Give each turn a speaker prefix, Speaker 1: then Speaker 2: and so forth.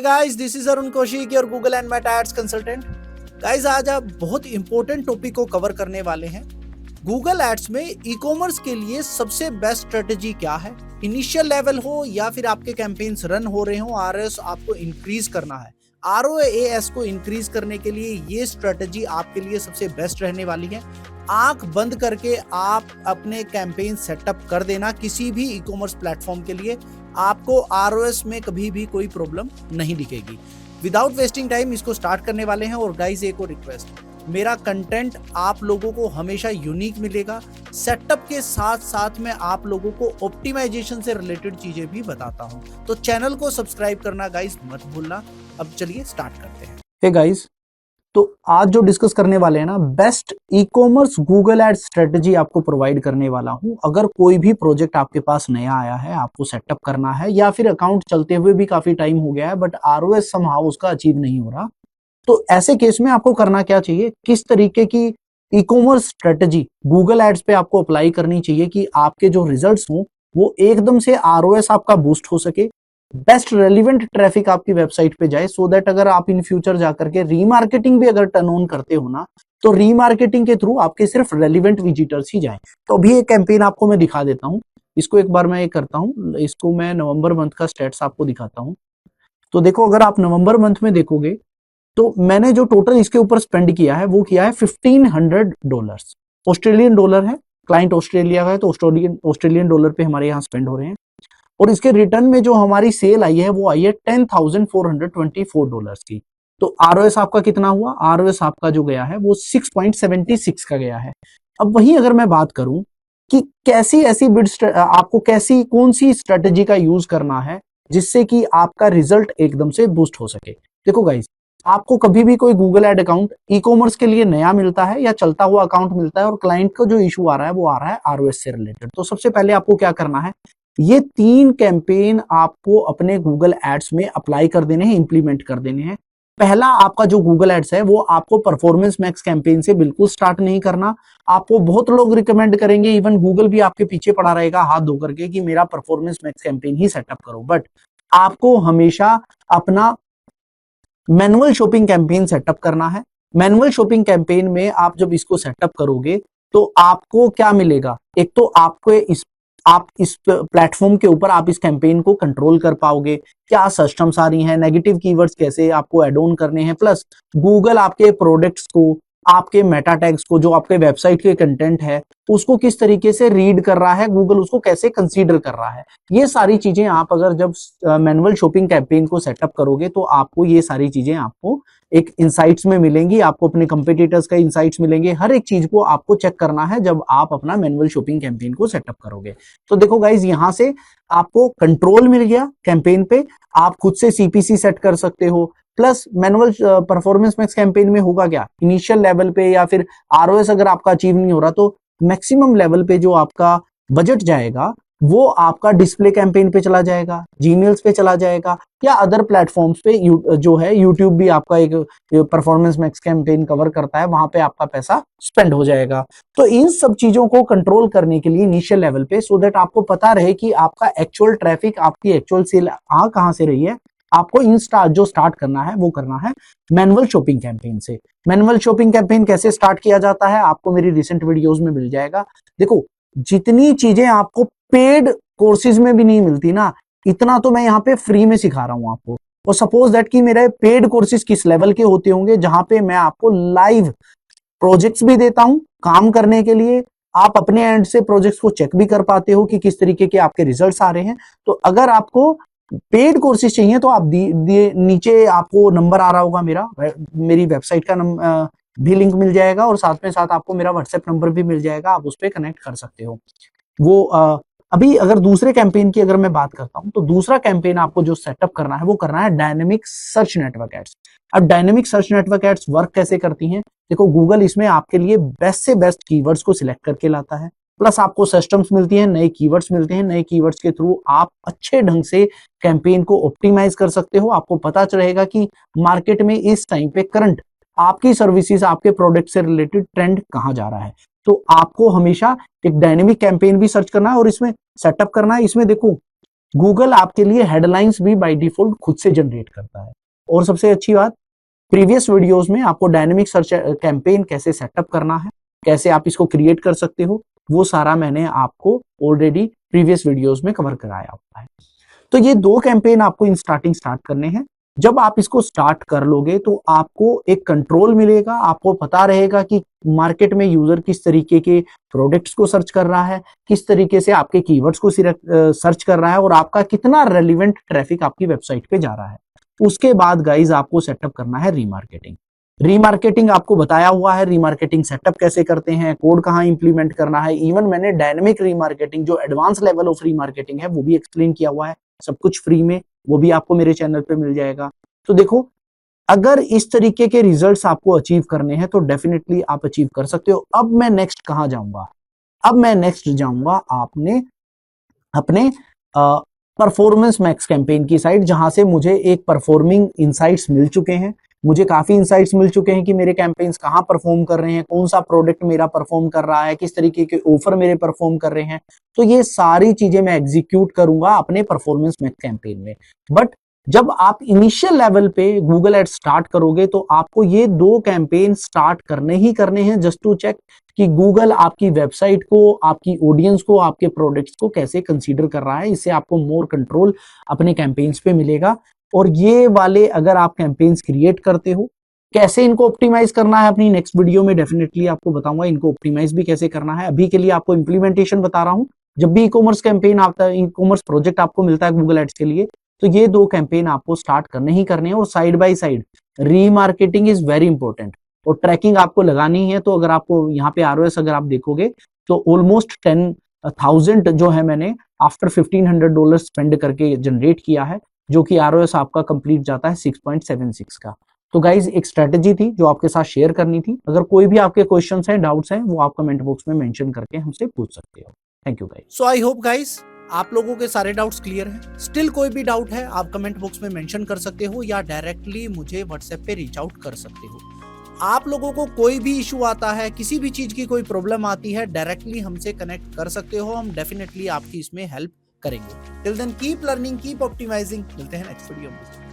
Speaker 1: Guys, this is Arun Kaushik your Google and Meta ads consultant. Guys, आज आप बहुत important topic को कवर करने वाले हैं। गूगल एड्स में ई कॉमर्स के लिए सबसे बेस्ट स्ट्रेटेजी क्या है। इनिशियल लेवल हो या फिर आपके कैंपेन्स रन हो रहे हो, आरओएस आपको इंक्रीज करना है। आरओएएस को इंक्रीज करने के लिए ये स्ट्रेटेजी आपके लिए सबसे बेस्ट रहने वाली है। आंख बंद करके आप अपने कैंपेन सेटअप कर देना किसी भी ई कॉमर्स प्लेटफॉर्म के लिए, आपको आरओएस में कभी भी कोई प्रॉब्लम नहीं दिखेगी। विदाउट वेस्टिंग टाइम इसको स्टार्ट करने वाले हैं। और गाइस, एक और रिक्वेस्ट, मेरा कंटेंट आप लोगों को हमेशा यूनिक मिलेगा। सेटअप के साथ साथ में आप लोगों को ऑप्टिमाइजेशन से रिलेटेड चीजें भी बताता हूं, तो चैनल को सब्सक्राइब करना गाइस मत भूलना। अब चलिए स्टार्ट करते हैं।
Speaker 2: हे गाइस, तो आज जो डिस्कस करने वाले हैं ना, best e commerce Google ad strategy आपको प्रोवाइड करने वाला हूं। अगर कोई भी प्रोजेक्ट आपके पास नया आया है, आपको सेटअप करना है, या फिर अकाउंट चलते हुए भी काफी टाइम हो गया है बट आरओएस समहाउ उसका अचीव नहीं हो रहा, तो ऐसे केस में आपको करना क्या चाहिए, किस तरीके की e commerce strategy Google ads पे आपको अप्लाई करनी चाहिए कि आपके जो रिजल्ट्स हों वो एकदम से आरओएस आपका बूस्ट हो सके, बेस्ट रेलिवेंट ट्रैफिक आपकी वेबसाइट पे जाए, सो दैट अगर आप इन फ्यूचर जाकर के रीमार्केटिंग भी अगर टर्न ऑन करते हो ना, तो रीमार्केटिंग के थ्रू आपके सिर्फ रेलिवेंट विजिटर्स ही जाएं। तो अभी एक कैंपेन आपको मैं दिखा देता हूं। इसको एक बार मैं ये करता हूं, इसको मैं नवंबर मंथ का स्टेट्स आपको दिखाता हूं। तो देखो, अगर आप नवंबर मंथ में देखोगे तो मैंने जो टोटल इसके ऊपर स्पेंड किया है वो किया है $1500। ऑस्ट्रेलियन डॉलर है, क्लाइंट ऑस्ट्रेलिया का है, तो ऑस्ट्रेलियन डॉलर पे हमारे यहाँ स्पेंड हो रहे हैं। और इसके रिटर्न में जो हमारी सेल आई है वो आई है $10,424 की। तो आरओएस आपका कितना हुआ? आरओएस आपका जो गया है वो 6.76 का गया है। अब वही अगर मैं बात करूं कि कैसी ऐसी बिड आपको कैसी कौन सी स्ट्रेटेजी का यूज करना है जिससे कि आपका रिजल्ट एकदम से बूस्ट हो सके। देखो गाइस, आपको कभी भी कोई Google ad account e commerce के लिए नया मिलता है या चलता हुआ अकाउंट मिलता है और क्लाइंट को जो इशू आ रहा है वो आ रहा है आरओएस से रिलेटेड, तो सबसे पहले आपको क्या करना है, ये 3 कैंपेन आपको अपने गूगल एड्स में अप्लाई कर देने हैं, इंप्लीमेंट कर देने हैं। पहला आपका जो गूगल एड्स है वो आपको परफॉर्मेंस मैक्स कैंपेन से बिल्कुल स्टार्ट नहीं करना। आपको बहुत लोग रिकमेंड करेंगे, इवन गूगल भी आपके पीछे पड़ा रहेगा हाथ धो करके कि मेरा परफॉर्मेंस मैक्स कैंपेन ही सेटअप करो, बट आपको हमेशा अपना मैनुअल शॉपिंग कैंपेन सेटअप करना है। मैनुअल शॉपिंग कैंपेन में आप जब इसको सेटअप करोगे तो आपको क्या मिलेगा, एक तो आप इस प्लेटफॉर्म के ऊपर आप इस कैंपेन को कंट्रोल कर पाओगे, क्या सिस्टम्स आ रही हैं, नेगेटिव कीवर्ड्स कैसे आपको ऐड ऑन करने हैं, प्लस गूगल आपके प्रोडक्ट्स को, आपके मेटा टैग्स को, जो आपके वेबसाइट के कंटेंट है उसको किस तरीके से रीड कर रहा है, गूगल उसको कैसे कंसीडर कर रहा है। ये सारी चीजें आप अगर जब मैनुअल शॉपिंग कैंपेन को सेटअप करोगे तो आपको ये सारी चीजें आपको एक इंसाइट्स में मिलेंगी, आपको अपने कंपेटिटर्स का इंसाइट्स मिलेंगे। हर एक चीज को आपको चेक करना है जब आप अपना मैनुअल शॉपिंग कैंपेन को सेटअप करोगे। तो देखो गाइज, यहां से आपको कंट्रोल मिल गया कैंपेन पे, आप खुद से सीपीसी सेट कर सकते हो। Plus manual performance max campaign में होगा क्या, इनिशियल लेवल पे या फिर आरओएस अगर आपका अचीव नहीं हो रहा तो मैक्सिमम लेवल पे जो आपका बजट जाएगा वो आपका डिस्प्ले कैंपेन पे चला जाएगा, जीमेल्स पे चला जाएगा, या अदर प्लेटफॉर्म्स पे जो है यूट्यूब भी आपका एक परफॉर्मेंस मैक्स कैंपेन कवर करता है, वहां पे आपका पैसा स्पेंड हो जाएगा। तो इन सब चीजों को कंट्रोल करने के लिए इनिशियल लेवल पे, सो दैट आपको पता रहे कि आपका एक्चुअल ट्रैफिक, आपकी एक्चुअल सेल आ कहां से रही है, आपको जो स्टार्ट करना है वो करना है मैनुअल शॉपिंग कैंपेन से। मैनुअल शॉपिंग कैंपेन कैसे स्टार्ट किया जाता है आपको मेरी रिसेंट वीडियोस में मिल जाएगा। देखो, जितनी चीजें आपको पेड कोर्सेज में भी नहीं मिलती ना, इतना तो मैं यहाँ पे फ्री में सिखा रहा हूँ आपको। और सपोज दैट कि मेरे पेड कोर्सेज किस लेवल के होते होंगे, जहां पे मैं आपको लाइव प्रोजेक्ट्स भी देता हूं काम करने के लिए, आप अपने एंड से प्रोजेक्ट्स को चेक भी कर पाते हो कि किस तरीके के आपके रिजल्ट्स आ रहे हैं। तो अगर आपको पेड कोर्सेज चाहिए तो आप नीचे आपको नंबर आ रहा होगा मेरी वेबसाइट का भी लिंक मिल जाएगा, और साथ में साथ आपको मेरा व्हाट्सएप नंबर भी मिल जाएगा, आप उस पर कनेक्ट कर सकते हो। वो अभी अगर दूसरे कैंपेन की अगर मैं बात करता हूं तो दूसरा कैंपेन आपको जो सेटअप करना है वो करना है डायनेमिक सर्च नेटवर्क एड्स। अब dynamic search network ads work कैसे करती हैं, देखो, गूगल इसमें आपके लिए बेस्ट से बेस्ट कीवर्ड्स को सिलेक्ट करके लाता है, प्लस आपको सिस्टम्स मिलती हैं, नए कीवर्ड्स मिलते हैं, नए कीवर्ड्स के थ्रू आप अच्छे ढंग से कैंपेन को ऑप्टिमाइज कर सकते हो। आपको पता चलेगा कि मार्केट में इस टाइम पे करंट आपकी सर्विसेज, आपके प्रोडक्ट से रिलेटेड ट्रेंड कहां जा रहा है। तो आपको हमेशा एक डायनेमिक कैंपेन भी सर्च करना है और इसमें सेटअप करना है। इसमें देखो, गूगल आपके लिए हेडलाइंस भी बाय डिफॉल्ट खुद से जनरेट करता है। और सबसे अच्छी बात, प्रीवियस वीडियोस में आपको डायनेमिक सर्च कैंपेन कैसे सेटअप करना है, कैसे आप इसको क्रिएट कर सकते हो, वो सारा मैंने आपको ऑलरेडी प्रीवियस वीडियोस में कवर कराया हुआ है। तो ये 2 कैंपेन आपको स्टार्ट करने हैं। जब आप इसको स्टार्ट कर लोगे तो आपको एक कंट्रोल मिलेगा, आपको पता रहेगा कि मार्केट में यूजर किस तरीके के प्रोडक्ट्स को सर्च कर रहा है, किस तरीके से आपके कीवर्ड्स को सर्च कर रहा है और आपका कितना रेलिवेंट ट्रैफिक आपकी वेबसाइट पे जा रहा है। उसके बाद गाइज आपको सेटअप करना है रीमार्केटिंग। रीमार्केटिंग आपको बताया हुआ है, रीमार्केटिंग सेटअप कैसे करते हैं, कोड कहां इंप्लीमेंट करना है। इवन मैंने डायनेमिक रीमार्केटिंग जो एडवांस लेवल ऑफ रीमार्केटिंग है वो भी एक्सप्लेन किया हुआ है, सब कुछ फ्री में, वो भी आपको मेरे चैनल पे मिल जाएगा। तो देखो, अगर इस तरीके के रिजल्ट्स आपको अचीव करने हैं तो डेफिनेटली आप अचीव कर सकते हो। अब मैं नेक्स्ट कहां जाऊंगा? अब मैं नेक्स्ट जाऊंगा आपने अपने परफॉर्मेंस मैक्स कैंपेन की साइड, जहां से मुझे एक परफॉर्मिंग इनसाइट्स मिल चुके हैं। मुझे काफी इनसाइट्स मिल चुके हैं कि मेरे कैंपेन्स कहां परफॉर्म कर रहे हैं, कौन सा प्रोडक्ट मेरा परफॉर्म कर रहा है, किस तरीके के ऑफर मेरे परफॉर्म कर रहे हैं। तो ये सारी चीजें मैं एग्जीक्यूट करूंगा अपने परफॉर्मेंस मैक्स कैंपेन में। बट जब आप इनिशियल लेवल पे गूगल एड स्टार्ट करोगे तो आपको ये 2 कैंपेन स्टार्ट करने ही करने हैं, जस्ट टू चेक कि गूगल आपकी वेबसाइट को, आपकी ऑडियंस को, आपके प्रोडक्ट्स को कैसे कंसीडर कर रहा है। इससे आपको मोर कंट्रोल अपने कैंपेन्स पे मिलेगा। और ये वाले अगर आप कैंपेन्स क्रिएट करते हो, कैसे इनको ऑप्टिमाइज करना है अपनी नेक्स्ट वीडियो में डेफिनेटली आपको बताऊंगा, इनको ऑप्टिमाइज भी कैसे करना है। अभी के लिए आपको इंप्लीमेंटेशन बता रहा हूं। जब भी ई कॉमर्स कैंपेन आता है, ई कॉमर्स प्रोजेक्ट आपको मिलता है गूगल एड्स के लिए, तो ये 2 कैंपेन आपको स्टार्ट करने ही करने हैं। और side by side remarketing is very important और ट्रैकिंग आपको लगानी है। तो अगर आपको यहाँ पे आरओएस अगर आप देखोगे तो ऑलमोस्ट 10,000 जो है मैंने आफ्टर $1,500 स्पेंड करके जनरेट किया है, जो कि आरओएस आपका कंप्लीट जाता है 6.76 का। तो गाइज एक स्ट्रेटेजी थी जो आपके साथ शेयर करनी थी। अगर कोई भी आपके क्वेश्चंस हैं, डाउट्स हैं, वो आप कमेंट बॉक्स में मेंशन करके हमसे पूछ सकते हो। Thank you guys.
Speaker 1: So I hope guys आप लोगों के सारे डाउट्स क्लियर हैं। स्टिल कोई भी डाउट है आप कमेंट बॉक्स में मेंशन कर सकते हो या डायरेक्टली मुझे व्हाट्सएप पे रीच आउट कर सकते हो। आप लोगों को कोई भी इशू आता है, किसी भी चीज की कोई प्रॉब्लम आती है, डायरेक्टली हमसे कनेक्ट कर सकते हो। हम डेफिनेटली आपकी इसमें हेल्प करेंगे। Till then keep learning, keep optimising. मिलते हैं नेक्स्ट वीडियो में।